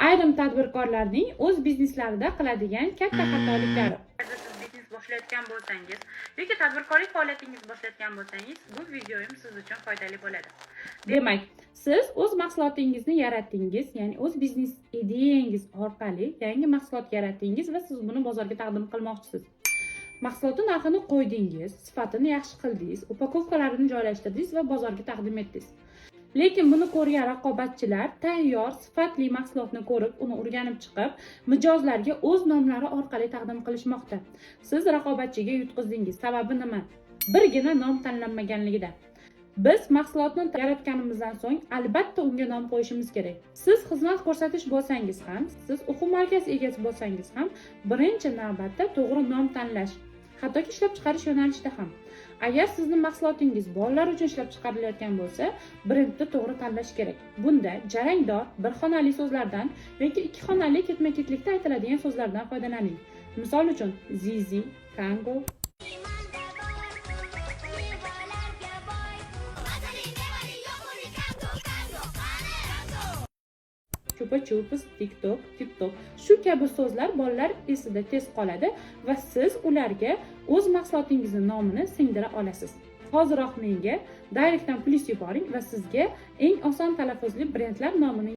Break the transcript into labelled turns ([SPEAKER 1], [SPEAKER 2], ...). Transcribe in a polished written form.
[SPEAKER 1] Ayrim tadbirkorlarning o'z bizneslarida qiladigan katta xatoliklari. Agar siz biznes boshlayotgan bo'lsangiz yoki tadbirkorlik faoliyatingizni boshlayotgan bo'lsangiz, bu videoyim siz uchun foydali bo'ladi. Demak, siz o'z mahsulotingizni yaratdingiz, ya'ni o'z biznes ideyangiz orqali yangi mahsulot yaratdingiz va siz buni bozorga taqdim qilmoqchisiz. Mahsulotning narxini qo'ydingiz, sifatini yaxshi qildingiz, upakovkalarini joylashtirdingiz va bozorga taqdim etdingiz. Lekin buni ko'rgan raqobatchilar tayyor, sifatli mahsulotni ko'rib, uni o'rganib chiqib, mijozlarga o'z nomlari orqali taqdim qilishmoqda. Siz raqobatchiga yutqizdingiz. Sababi nima? Birgina nom tanlanmaganligida. Biz mahsulotni yaratganimizdan so'ng albatta unga nom qo'yishimiz kerak. Siz xizmat ko'rsatish bo'lsangiz ham, siz o'quv markazi egasi bo'lsangiz ham, birinchi navbatda to'g'ri nom tanlash, hattoki ishlab chiqarish yo'nalishida ham. Agar sizning mahsulotingiz bolalar uchun ishlab chiqarilayotgan bo'lsa, brendni to'g'ri tanlash kerak. Bunda jarangdor, bir xonali so'zlardan yoki ikki xonali ketma-ketlikda aytiladigan so'zlardan foydalaning. Misol uchun, Zizi, Kango. Chupa-chups, TikTok, TikTok. Shu kabi so'zlar bolalar esida tez qoladi va siz ularga o'z mahsulotingizning nomini singdira olasiz. Hoziroq menga direktdan plyus yuboring va sizga eng oson talaffuzli brendlar nomini